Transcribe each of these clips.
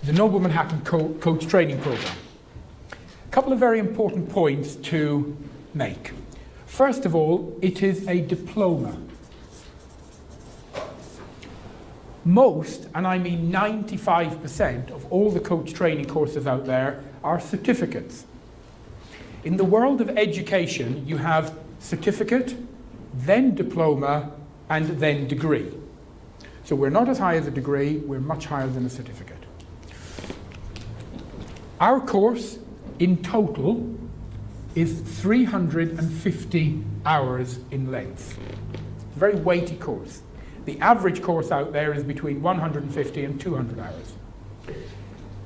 the Noble Manhattan Coach Training Program. A couple of very important points to make. First of all, it is a diploma. Most, and I mean 95% of all the coach training courses out there are certificates. In the world of education, you have certificate, then diploma, and then degree. So we're not as high as a degree, we're much higher than a certificate. Our course in total is 350 hours in length. It's a very weighty course. The average course out there is between 150 and 200 hours.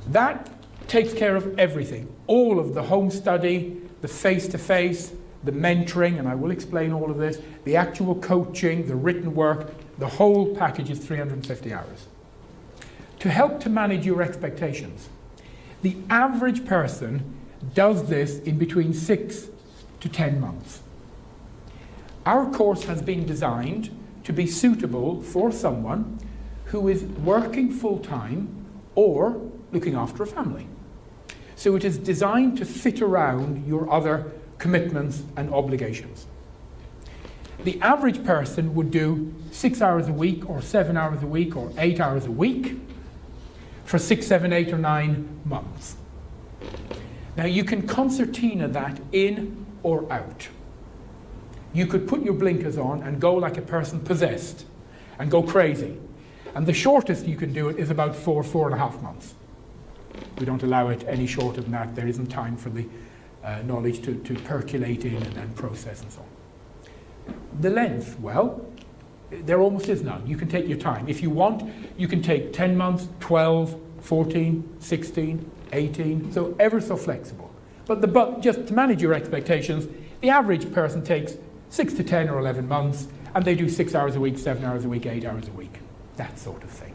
That takes care of everything. All of the home study, the face-to-face, the mentoring, and I will explain all of this, the actual coaching, the written work, the whole package is 350 hours. To help to manage your expectations, the average person does this in between 6 to 10 months. Our course has been designed to be suitable for someone who is working full-time or looking after a family. So it is designed to fit around your other commitments and obligations. The average person would do 6 hours a week or 7 hours a week or 8 hours a week for 6, 7, 8 or 9 months. Now you can concertina that in or out. You could put your blinkers on and go like a person possessed and go crazy. And the shortest you can do it is about 4.5 months. We don't allow it any shorter than that. There isn't time for the knowledge to percolate in and process and so on. The length, well, there almost is none. You can take your time. If you want, you can take 10 months, 12, 14, 16, 18, so ever so flexible. But just to manage your expectations, the average person takes 6 to 10 or 11 months, and they do 6 hours a week, 7 hours a week, 8 hours a week, that sort of thing.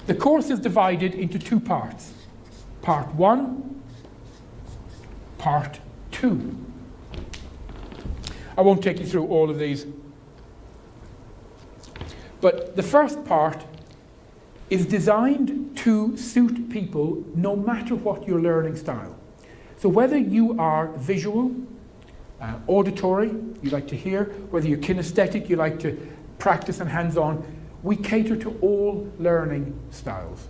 The course is divided into 2 parts. Part 1, Part 2. I won't take you through all of these, but the first part is designed to suit people no matter what your learning style. So whether you are visual, auditory, you like to hear, whether you're kinesthetic, you like to practice and hands-on, we cater to all learning styles.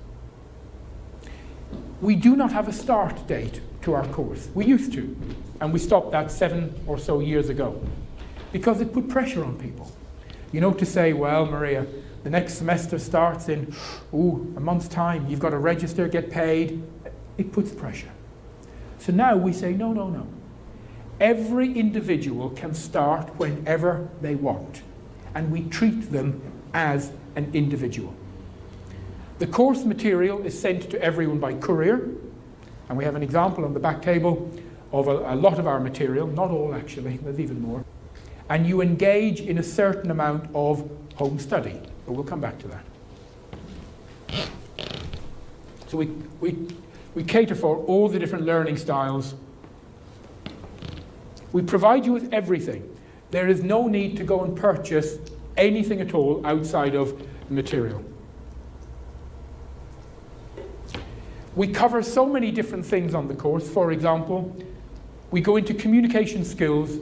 We do not have a start date to our course. We used to, and we stopped that 7 or so years ago because it put pressure on people. You know, to say, well, Maria, the next semester starts in, a month's time, you've got to register, get paid. It puts pressure. So now we say, no. Every individual can start whenever they want, and we treat them as an individual. The course material is sent to everyone by courier, and we have an example on the back table of a lot of our material, not all actually, there's even more. And you engage in a certain amount of home study, but we'll come back to that. So we cater for all the different learning styles. We provide you with everything. There is no need to go and purchase anything at all outside of the material. We cover so many different things on the course. For example, we go into communication skills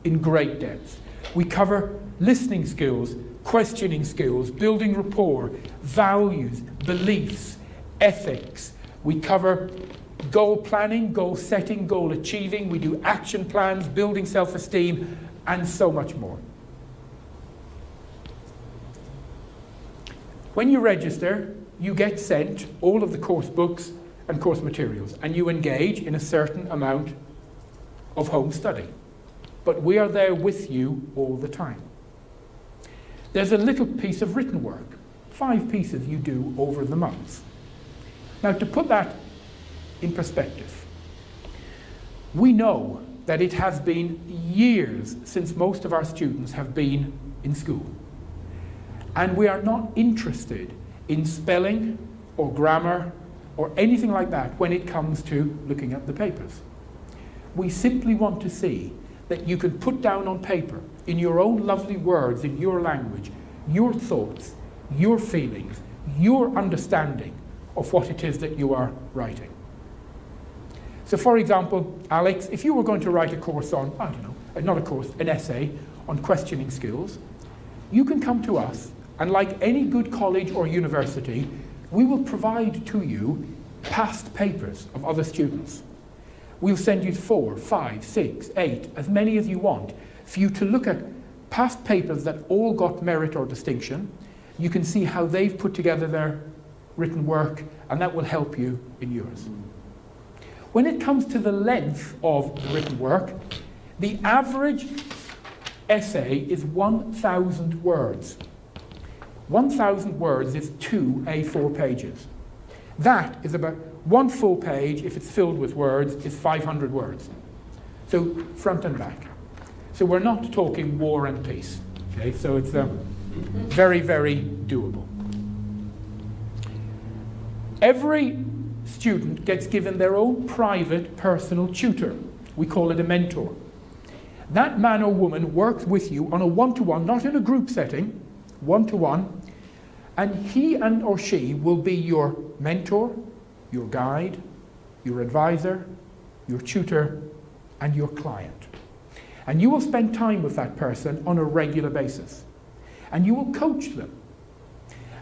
in great depth. We cover listening skills, questioning skills, building rapport, values, beliefs, ethics. We cover goal planning, goal setting, goal achieving. We do action plans, building self-esteem, and so much more. When you register, you get sent all of the course books and course materials, and you engage in a certain amount of home study. But we are there with you all the time. There's a little piece of written work, 5 pieces you do over the months. Now, to put that in perspective, we know that it has been years since most of our students have been in school. And we are not interested in spelling or grammar or anything like that when it comes to looking at the papers. We simply want to see that you can put down on paper, in your own lovely words, in your language, your thoughts, your feelings, your understanding of what it is that you are writing. So for example, Alex, if you were going to write a course on, I don't know, not a course, an essay on questioning skills, you can come to us, and like any good college or university, we will provide to you past papers of other students. We'll send you 4, 5, 6, 8, as many as you want, for you to look at past papers that all got merit or distinction. You can see how they've put together their written work, and that will help you in yours. When it comes to the length of the written work, the average essay is 1,000 words. 1,000 words is 2 A4 pages. That is about one full page, if it's filled with words, is 500 words. So front and back. So we're not talking war and peace. Okay, so it's very, very doable. Every student gets given their own private personal tutor. We call it a mentor. That man or woman works with you on a one-to-one, not in a group setting, one-to-one, and he and or she will be your mentor, your guide, your advisor, your tutor, and your client. And you will spend time with that person on a regular basis. And you will coach them.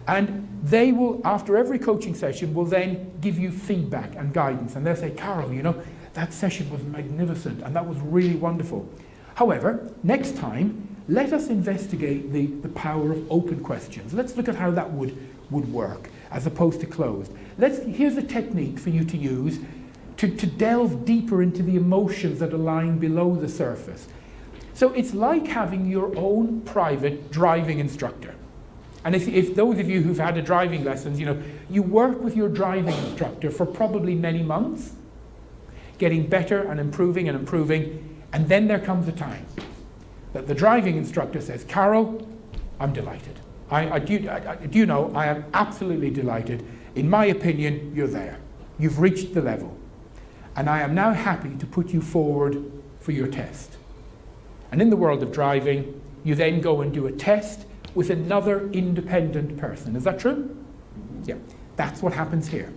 And they will, after every coaching session, will then give you feedback and guidance. And they'll say, Carol, you know, that session was magnificent and that was really wonderful. However, next time, let us investigate the power of open questions. Let's look at how that would work as opposed to closed. Here's a technique for you to use to delve deeper into the emotions that are lying below the surface. So it's like having your own private driving instructor. And if those of you who've had a driving lessons, you know, you work with your driving instructor for probably many months, getting better and improving, and then there comes a time that the driving instructor says, Carol, I'm delighted. Do you know, I am absolutely delighted. In my opinion, you're there. You've reached the level. And I am now happy to put you forward for your test. And in the world of driving, you then go and do a test with another independent person. Is that true? Yeah, that's what happens here.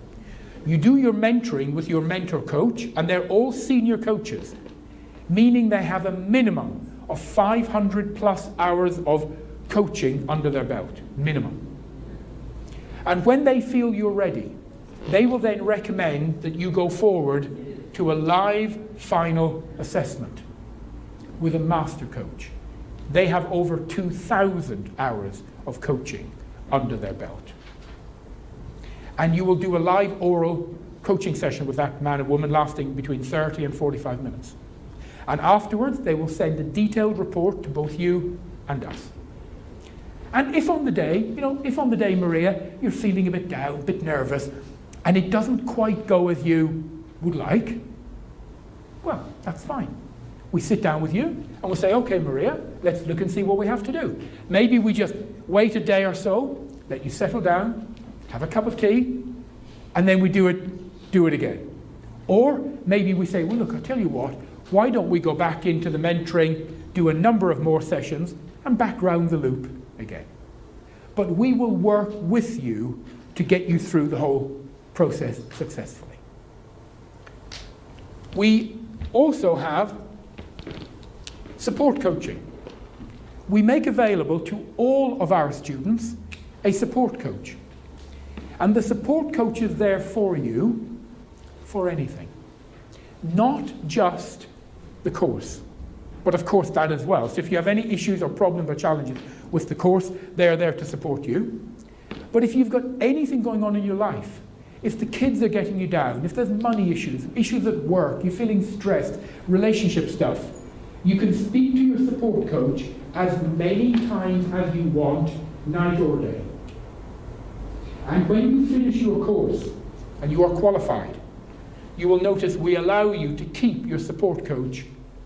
You do your mentoring with your mentor coach, and they're all senior coaches, meaning they have a minimum of 500 plus hours of coaching under their belt, minimum. And when they feel you're ready, they will then recommend that you go forward to a live final assessment with a master coach. They have over 2,000 hours of coaching under their belt. And you will do a live oral coaching session with that man and woman lasting between 30 and 45 minutes. And afterwards, they will send a detailed report to both you and us. And if on the day, Maria, you're feeling a bit down, a bit nervous, and it doesn't quite go as you would like, well, that's fine. We sit down with you and we'll say, okay, Maria, let's look and see what we have to do. Maybe we just wait a day or so, let you settle down, have a cup of tea, and then we do it again. Or maybe we say, well, look, I'll tell you what, why don't we go back into the mentoring, do a number of more sessions, and back round the loop again. But we will work with you to get you through the whole process successfully. We also have support coaching. We make available to all of our students a support coach. And the support coach is there for you for anything. Not just the course, but of course that as well. So if you have any issues or problems or challenges with the course, they're there to support you. But if you've got anything going on in your life, if the kids are getting you down, if there's money issues, issues at work, you're feeling stressed, relationship stuff, you can speak to your support coach as many times as you want, night or day. And when you finish your course and you are qualified, you will notice we allow you to keep your support coach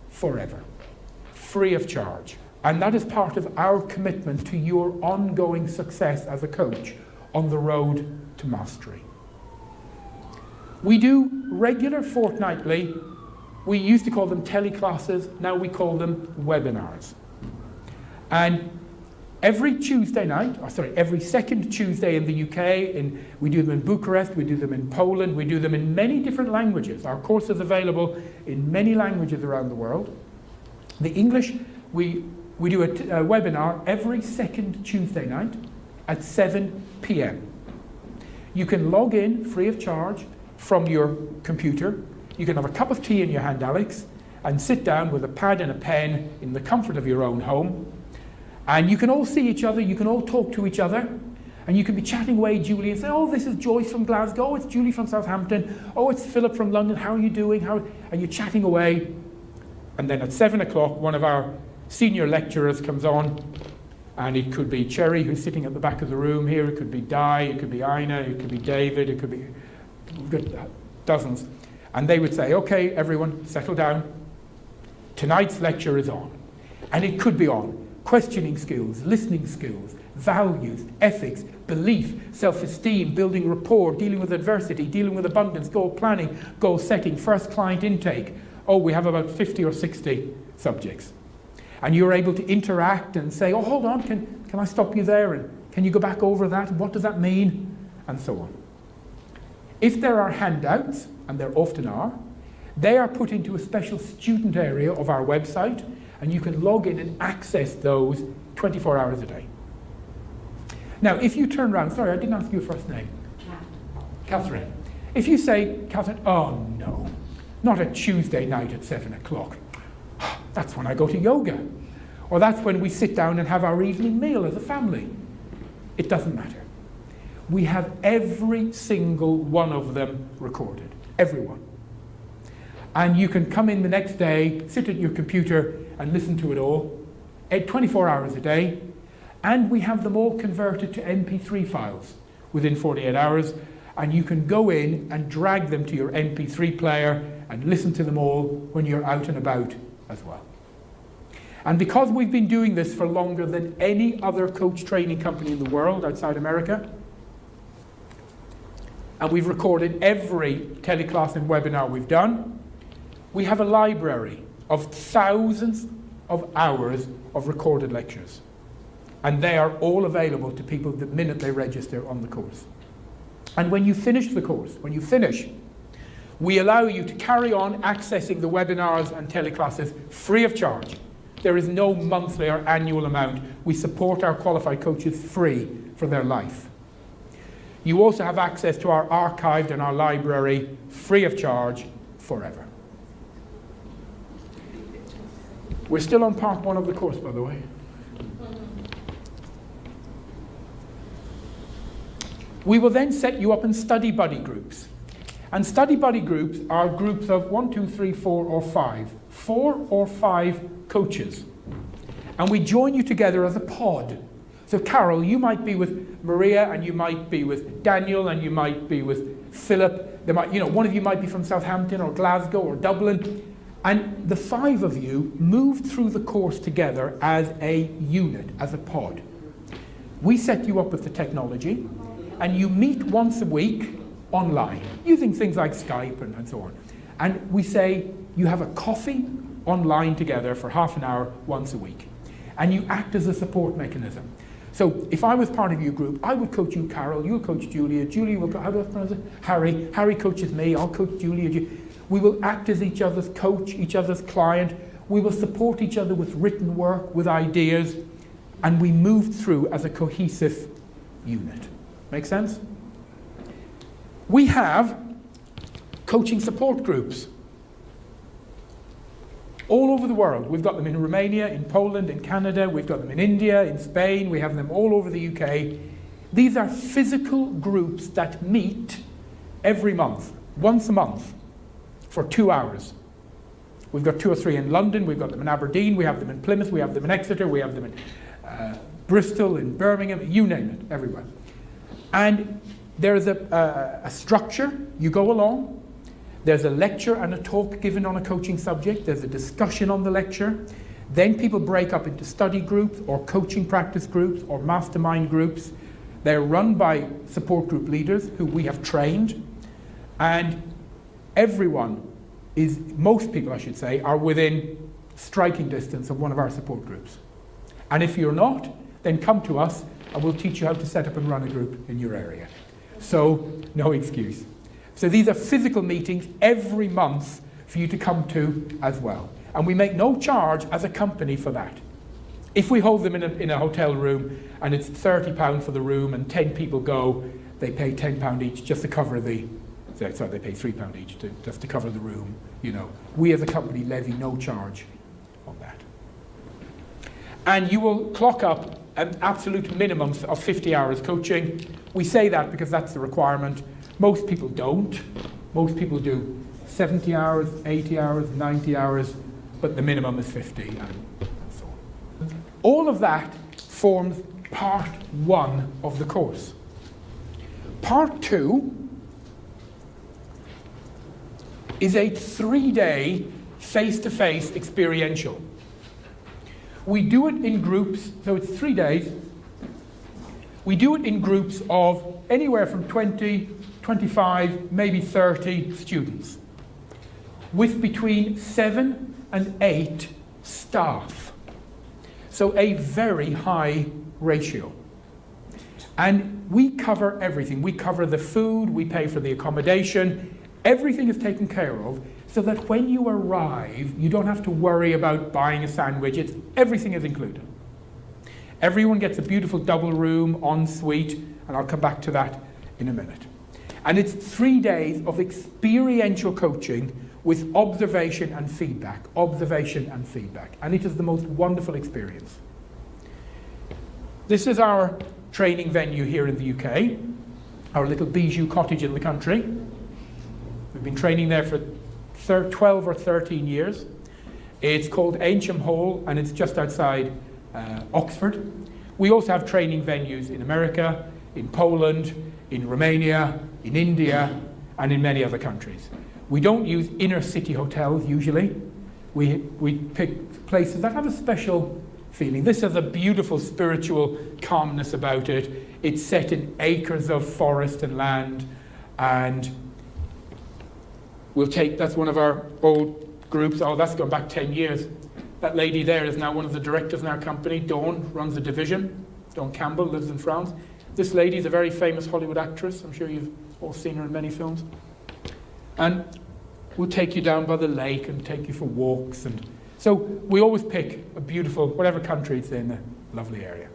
forever, free of charge. And that is part of our commitment to your ongoing success as a coach on the road to mastery. We do regular fortnightly, we used to call them teleclasses, now we call them webinars. And every Tuesday night, every second Tuesday in the UK, we do them in Bucharest, we do them in Poland, we do them in many different languages. Our course is available in many languages around the world. The English, we do a webinar every second Tuesday night at 7 p.m. You can log in free of charge from your computer. You can have a cup of tea in your hand, Alex, and sit down with a pad and a pen in the comfort of your own home. And you can all see each other, you can all talk to each other, and you can be chatting away, Julie, and say, oh, this is Joyce from Glasgow, oh, it's Julie from Southampton, oh, it's Philip from London, how are you doing? And you're chatting away. And then at 7 o'clock, one of our senior lecturers comes on, and it could be Cherry, who's sitting at the back of the room here, it could be Di, it could be Ina, it could be David, it could be, we've got dozens. And they would say, okay, everyone, settle down. Tonight's lecture is on. And it could be on questioning skills, listening skills, values, ethics, belief, self-esteem, building rapport, dealing with adversity, dealing with abundance, goal planning, goal setting, first client intake. Oh, we have about 50 or 60 subjects. And you're able to interact and say, oh, hold on, can I stop you there? And can you go back over that? What does that mean? And so on. If there are handouts, and there often are, they are put into a special student area of our website, and you can log in and access those 24 hours a day. Now, if you turn around, sorry, I didn't ask your first name. Catherine. If you say, Catherine, oh no, not a Tuesday night at 7 o'clock. That's when I go to yoga. Or that's when we sit down and have our evening meal as a family. It doesn't matter. We have every single one of them recorded. Everyone. And you can come in the next day, sit at your computer and listen to it all, 24 hours a day, and we have them all converted to MP3 files within 48 hours, and you can go in and drag them to your MP3 player and listen to them all when you're out and about as well. And because we've been doing this for longer than any other coach training company in the world outside America, and we've recorded every teleclass and webinar we've done, we have a library of thousands of hours of recorded lectures. And they are all available to people the minute they register on the course. And when you finish the course, we allow you to carry on accessing the webinars and teleclasses free of charge. There is no monthly or annual amount. We support our qualified coaches free for their life. You also have access to our archived and our library free of charge forever. We're still on part 1 of the course, by the way. We will then set you up in study buddy groups. And study buddy groups are groups of 1, 2, 3, 4, or 5. 4 or 5 coaches. And we join you together as a pod. So Carol, you might be with Maria, and you might be with Daniel, and you might be with Philip. There might, one of you might be from Southampton or Glasgow or Dublin. And the 5 of you move through the course together as a unit, as a pod. We set you up with the technology, and you meet once a week online, using things like Skype and so on. And we say you have a coffee online together for half an hour once a week. And you act as a support mechanism. So if I was part of your group, I would coach you, Carol, you'll coach Julia, Julia will how do I pronounce it? Harry coaches me, I'll coach Julia. We will act as each other's coach, each other's client. We will support each other with written work, with ideas, and we move through as a cohesive unit. Make sense? We have coaching support groups all over the world. We've got them in Romania, in Poland, in Canada, we've got them in India, in Spain, we have them all over the UK. These are physical groups that meet every month, once a month, for 2 hours. We've got 2 or 3 in London, we've got them in Aberdeen, we have them in Plymouth, we have them in Exeter, we have them in Bristol, in Birmingham, you name it, everywhere. And there's a structure, you go along, there's a lecture and a talk given on a coaching subject, there's a discussion on the lecture, then people break up into study groups or coaching practice groups or mastermind groups. They're run by support group leaders who we have trained, and most people I should say, are within striking distance of one of our support groups. And if you're not, then come to us and we'll teach you how to set up and run a group in your area. So, no excuse. So these are physical meetings every month for you to come to as well. And we make no charge as a company for that. If we hold them in a hotel room and it's £30 for the room and 10 people go, they pay £10 each just to cover the, sorry, they pay £3 each just to cover the room. You know, we as a company levy no charge on that. And you will clock up an absolute minimum of 50 hours coaching. We say that because that's the requirement. Most people don't. Most people do 70 hours, 80 hours, 90 hours, but the minimum is 50 and so on. All of that forms part 1 of the course. Part 2 is a 3-day face-to-face experiential. We do it in groups, so it's 3 days. We do it in groups of anywhere from 20, 25, maybe 30 students, with between 7 and 8 staff. So a very high ratio. And we cover everything. We cover the food, we pay for the accommodation, everything is taken care of, so that when you arrive, you don't have to worry about buying a sandwich. Everything is included. Everyone gets a beautiful double room, ensuite, and I'll come back to that in a minute. And it's 3 days of experiential coaching with observation and feedback. Observation and feedback. And it is the most wonderful experience. This is our training venue here in the UK, our little bijou cottage in the country. We've been training there for 12 or 13 years. It's called Ancient Hall, and it's just outside Oxford. We also have training venues in America, in Poland, in Romania, in India, and in many other countries. We don't use inner city hotels usually. We pick places that have a special feeling. This has a beautiful spiritual calmness about it. It's set in acres of forest and land, and that's one of our old groups. Oh, that's gone back 10 years. That lady there is now one of the directors in our company. Dawn runs the division. Dawn Campbell lives in France. This lady is a very famous Hollywood actress. I'm sure you've all seen her in many films. And we'll take you down by the lake and take you for walks. And so we always pick a beautiful, whatever country it's in, a lovely area.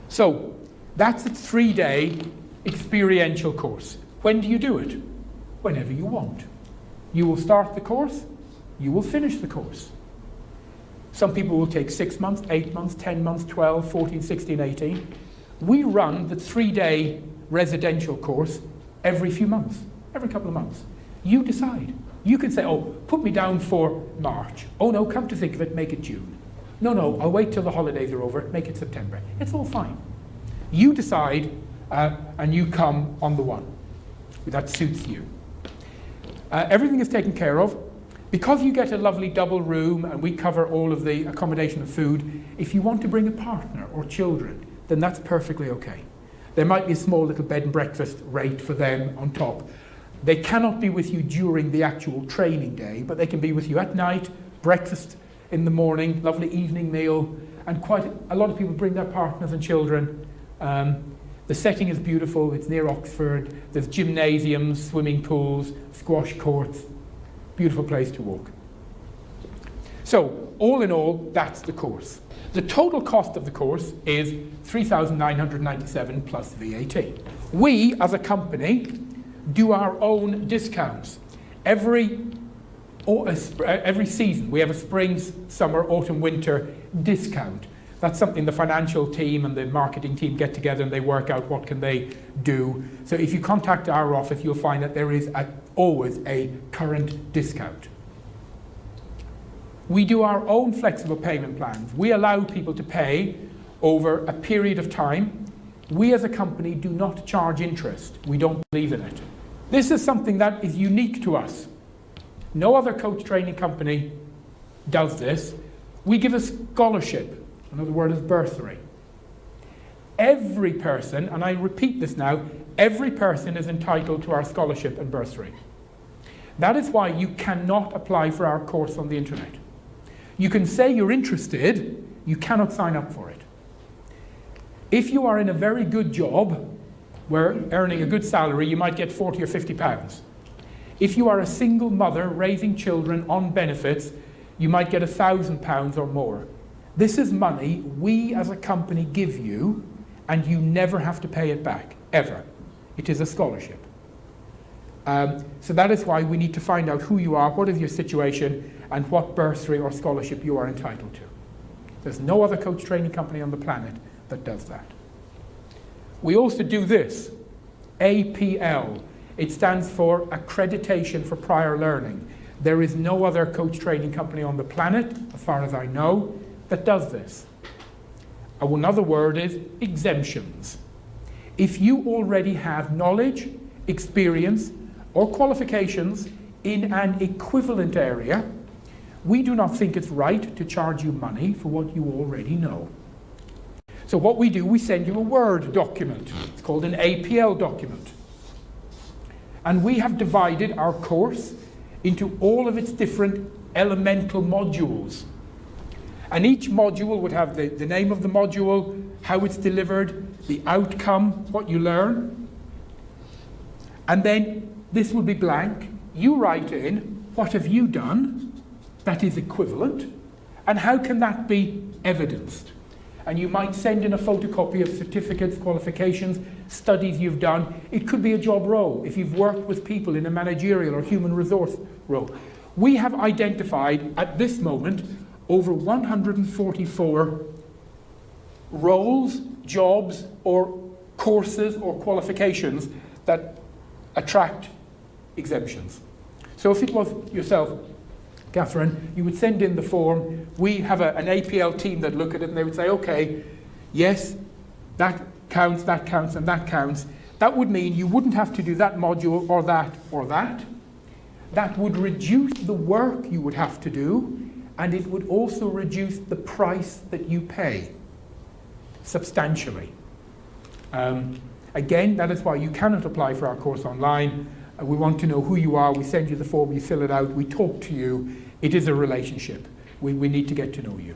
So that's a 3-day experiential course. When do you do it? Whenever you want. You will start the course, you will finish the course. Some people will take 6 months, 8 months, 10 months, 12, 14, 16, 18. We run the 3-day residential course every few months, every couple of months. You decide. You can say, oh, put me down for March. Oh no, come to think of it, make it June. No, I'll wait till the holidays are over, make it September. It's all fine. You decide, and you come on the one. That suits you. Everything is taken care of. Because you get a lovely double room and we cover all of the accommodation and food, if you want to bring a partner or children, then that's perfectly okay. There might be a small little bed and breakfast rate for them on top. They cannot be with you during the actual training day, but they can be with you at night, breakfast in the morning, lovely evening meal, and quite a lot of people bring their partners and children. The setting is beautiful, it's near Oxford, there's gymnasiums, swimming pools, squash courts, beautiful place to walk. So, all in all, that's the course. The total cost of the course is $3,997 plus VAT. We, as a company, do our own discounts. Every season, we have a spring, summer, autumn, winter discount. That's something the financial team and the marketing team get together and they work out what can they do. So if you contact our office, you'll find that there is always a current discount. We do our own flexible payment plans. We allow people to pay over a period of time. We as a company do not charge interest. We don't believe in it. This is something that is unique to us. No other coach training company does this. We give a scholarship. Another word is bursary. Every person, and I repeat this now, every person is entitled to our scholarship and bursary. That is why you cannot apply for our course on the internet. You can say you're interested, you cannot sign up for it. If you are in a very good job, where earning a good salary, you might get 40 or 50 pounds. If you are a single mother raising children on benefits, you might get £1,000 or more. This is money we as a company give you, and you never have to pay it back, ever. It is a scholarship. So that is why we need to find out who you are, what is your situation, and what bursary or scholarship you are entitled to. There's no other coach training company on the planet that does that. We also do this, APL. It stands for Accreditation for Prior Learning. There is no other coach training company on the planet, as far as I know, that does this. Another word is exemptions. If you already have knowledge, experience, or qualifications in an equivalent area, we do not think it's right to charge you money for what you already know. So what we do, we send you a Word document. It's called an APL document. And we have divided our course into all of its different elemental modules. And each module would have the name of the module, how it's delivered, the outcome, what you learn. And then this will be blank. You write in, what have you done that is equivalent, and how can that be evidenced? And you might send in a photocopy of certificates, qualifications, studies you've done. It could be a job role, if you've worked with people in a managerial or human resource role. We have identified, at this moment, over 144 roles, jobs, or courses or qualifications that attract exemptions. So if it was yourself, Catherine, you would send in the form. We have an APL team that look at it and they would say, okay, yes, that counts, and that counts. That would mean you wouldn't have to do that module or that or that. That would reduce the work you would have to do, and it would also reduce the price that you pay substantially. Again, that is why you cannot apply for our course online. We want to know who you are. We send you the form, you fill it out, we talk to you. It is a relationship. We need to get to know you.